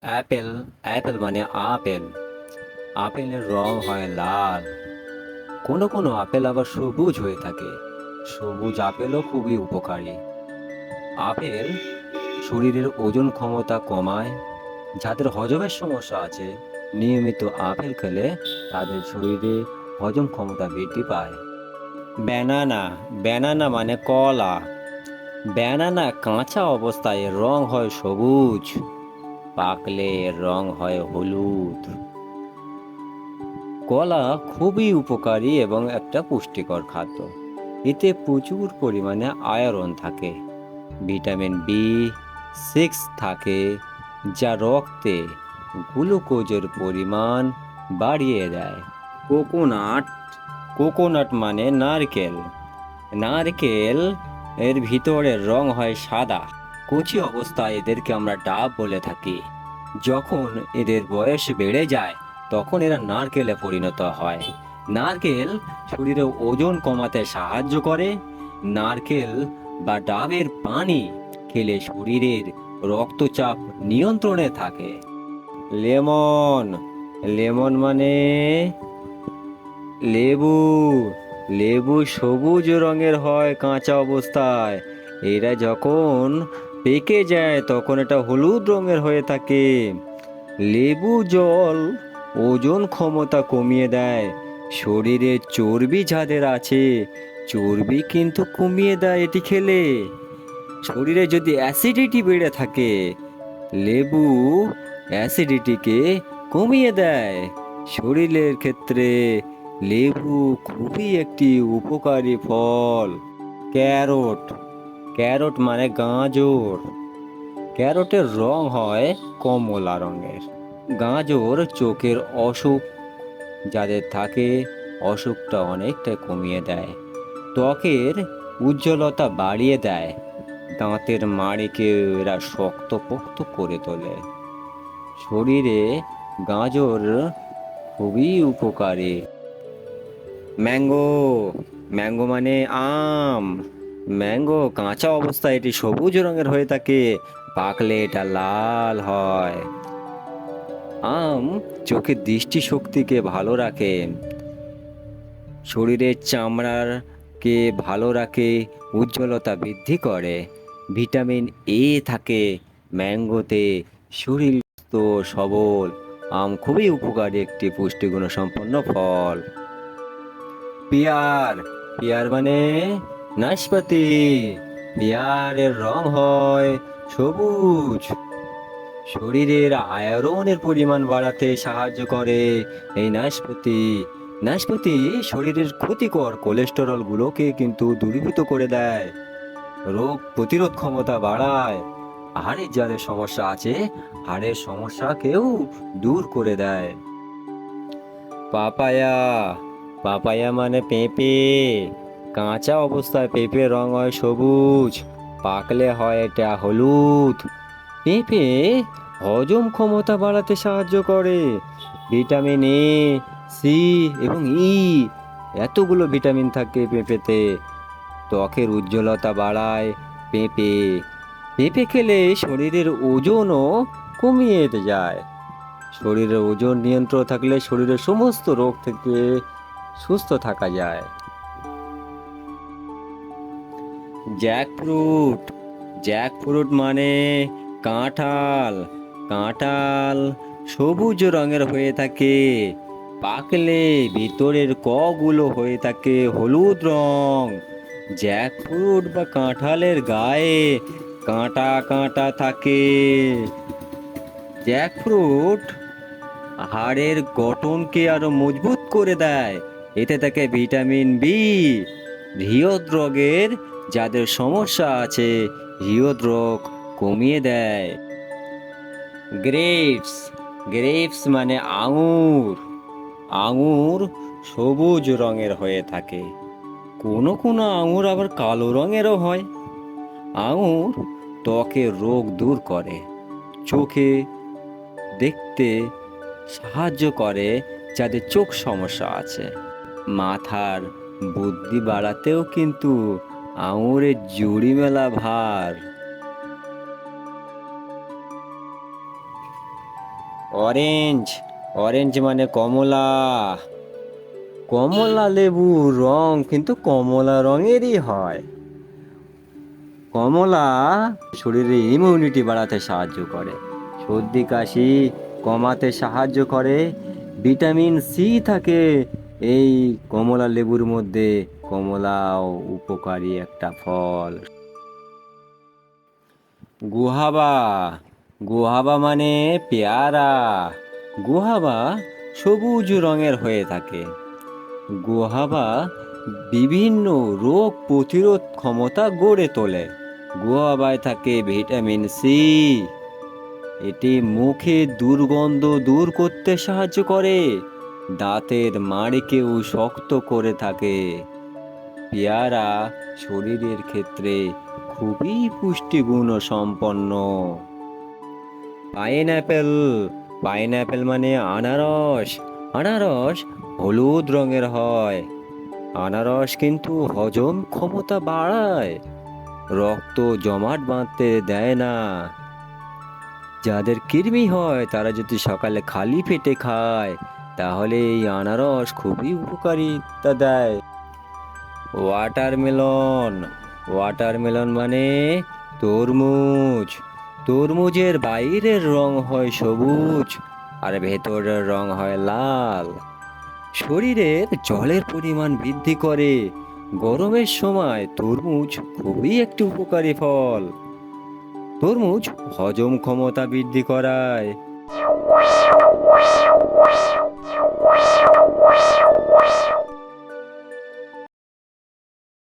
Apple Apple মানে apple. আপেলের রং হয় লাল। কোনো কোনো আপেল আবার সবুজ হয়ে থাকে। সবুজ আপেলও খুবই উপকারী। আপেল শরীরের ওজন ক্ষমতা কমায়। যাদের হজমের সমস্যা আছে, নিয়মিত আপেল খেলে তাদের শরীরে হজম ক্ষমতা বৃদ্ধি পায়। ব্যানানা ব্যানানা মানে কলা। ব্যানানা কাঁচা অবস্থায় এর রং হয় সবুজ, পাকলে এর রং হয় হলুদ। কলা খুবই উপকারী এবং একটা পুষ্টিকর খাদ্য। এতে প্রচুর পরিমাণে আয়রন থাকে, ভিটামিন বি 6 থাকে, যা রক্তে গ্লুকোজের পরিমাণ বাড়িয়ে দেয়। কোকোনাট কোকোনাট মানে নারকেল। নারকেল এর ভিতরের রং হয় সাদা। কচি অবস্থায় এদেরকে আমরা ডাব বলে থাকি। যখন এদের বয়স বেড়ে যায়, তখন এরা নারকেলে পরিণত হয়। নারকেল শরীরে ওজন কমাতে সাহায্য করে। নারকেল বা ডাবের পানি খেলে শরীরের রক্তচাপ নিয়ন্ত্রণে থাকে। লেমন লেমন মানে লেবু। লেবু সবুজ রঙের হয় কাঁচা অবস্থায়। এরা যখন পেকে যায় তখন এটা হলুদ রঙের হয়ে থাকে। লেবু জল ওজন ক্ষমতা কমিয়ে দেয়। শরীরে চর্বি যাদের আছে, চর্বি কিন্তু কমিয়ে দেয় এটি খেলে। শরীরে যদি অ্যাসিডিটি বেড়ে থাকে, লেবু অ্যাসিডিটিকে কমিয়ে দেয়। শরীরের ক্ষেত্রে লেবু খুবই একটি উপকারী ফল। ক্যারট ক্যারট মানে গাজর। ক্যারটের রং হয় কমলা রঙের। গাজর চোখের অসুখ যাদের থাকে, অসুখটা অনেকটা কমিয়ে দেয়। ত্বকের উজ্জ্বলতা বাড়িয়ে দেয়। দাঁতের মাড়িকে এরা শক্তপোক্ত করে তোলে। শরীরে গাজর খুবই উপকারী। ম্যাঙ্গো ম্যাঙ্গো মানে আম। ম্যাঙ্গো কাঁচা অবস্থায় এটি সবুজ রঙের হয়ে থাকে, পাকলে এটা লাল হয়। আম চোখের দৃষ্টিশক্তিকে ভালো রাখে, শরীরের চামড়াকে ভালো রাখে, উজ্জ্বলতা বৃদ্ধি করে। ভিটামিন এ থাকে ম্যাঙ্গোতে। শরীর সুস্থ সবল। আম খুবই উপকারী একটি পুষ্টিগুণ সম্পন্ন ফল। পেয়ার পেয়ার মানে নাশপাতি। পেয়ারের রং হয় সবুজ। শরীরের আয়রনের পরিমাণ বাড়াতে সাহায্য করে এই নাশপাতি। নাশপাতি শরীরের ক্ষতিকর কোলেস্টেরল গুলোকে কিন্তু দূরীভূত করে দেয়, রোগ প্রতিরোধ ক্ষমতা বাড়ায়। হাড়ের যাদের সমস্যা আছে, হাড়ের সমস্যাকেও দূর করে দেয়। পাপায়া পাপায়া মানে পেঁপে। কাঁচা অবস্থায় পেঁপে রং হয় সবুজ, পাকলে হয় এটা হলুদ। পেঁপে হজম ক্ষমতা বাড়াতে সাহায্য করে। ভিটামিন এ, সি এবং ই, এতগুলো ভিটামিন থাকে পেঁপেতে। ত্বকের উজ্জ্বলতা বাড়ায় পেঁপে। পেঁপে খেলে শরীরের ওজনও কমিয়ে যায়। শরীরের ওজন নিয়ন্ত্রণ থাকলে শরীরের সমস্ত রোগ থেকে সুস্থ থাকা যায়। জ্যাকফ্রুট জ্যাকফ্রুট মানে কাঁঠাল। কাঁঠাল সবুজ রঙের হয়ে থাকে, পাকলে ভিতরের কগুলো হয়ে থাকে হলুদ রং। জ্যাকফ্রুট বা কাঁঠালের গায়ে কাঁটা কাঁটা থাকে। জ্যাকফ্রুট হাড়ের গঠনকে আরো মজবুত করে দেয়। এতে থাকে ভিটামিন বি। হৃদরোগের যাদের সমস্যা আছে, হৃদরোগ কমিয়ে দেয়। গ্রেপস গ্রেপস মানে আঙুর। আঙুর সবুজ রঙের হয়ে থাকে। কোনো কোনো আঙুর আবার কালো রঙেরও হয়। আঙুর ত্বকের রোগ দূর করে, চোখে দেখতে সাহায্য করে যাদের চোখ সমস্যা আছে। মাথার বুদ্ধি বাড়াতেও কিন্তু আঙুরের জুড়ি মেলা ভার। অরেঞ্জ। অরেঞ্জ মানে কমলা। কমলা লেবুর রং কিন্তু কমলা রঙেরই হয়। কমলা শরীরে ইমিউনিটি বাড়াতে সাহায্য করে, সর্দি কাশি কমাতে সাহায্য করে, ভিটামিন সি থাকে এই কমলা লেবুর মধ্যে। কমলাও উপকারী একটা ফল। গুহাবা। গুহাবা মানে পেয়ারা। গুহাবা সবুজ রঙের হয়ে থাকে। গুহাবা বিভিন্ন রোগ প্রতিরোধ ক্ষমতা গড়ে তোলে। গুহাবায় থাকে ভিটামিন সি। এটি মুখে দুর্গন্ধ দূর করতে সাহায্য করে, দাঁতের মাড়িকেও শক্ত করে থাকে। পেয়ারা শরীরের ক্ষেত্রে খুবই পুষ্টিগুণ সম্পন্ন। পাইনঅ্যাপেল। পাইনঅ্যাপেল মানে আনারস। আনারস হলুদ রঙের হয়। আনারস কিন্তু হজম ক্ষমতা বাড়ায়, রক্ত জমাট বাঁধতে দেয় না। যাদের কৃমি হয় তারা যদি সকালে খালি পেটে খায় তাহলে এই আনারস খুবই উপকারিতা দেয়। ওয়াটারমেলন। ওয়াটারমেলন মানে তরমুজ। তরমুজের বাইরের রং হয় সবুজ আর ভেতরের রং হয় লাল। শরীরের জলের পরিমাণ বৃদ্ধি করে। গরমের সময় তরমুজ খুবই একটি উপকারী ফল। তরমুজ হজম ক্ষমতা বৃদ্ধি করায়।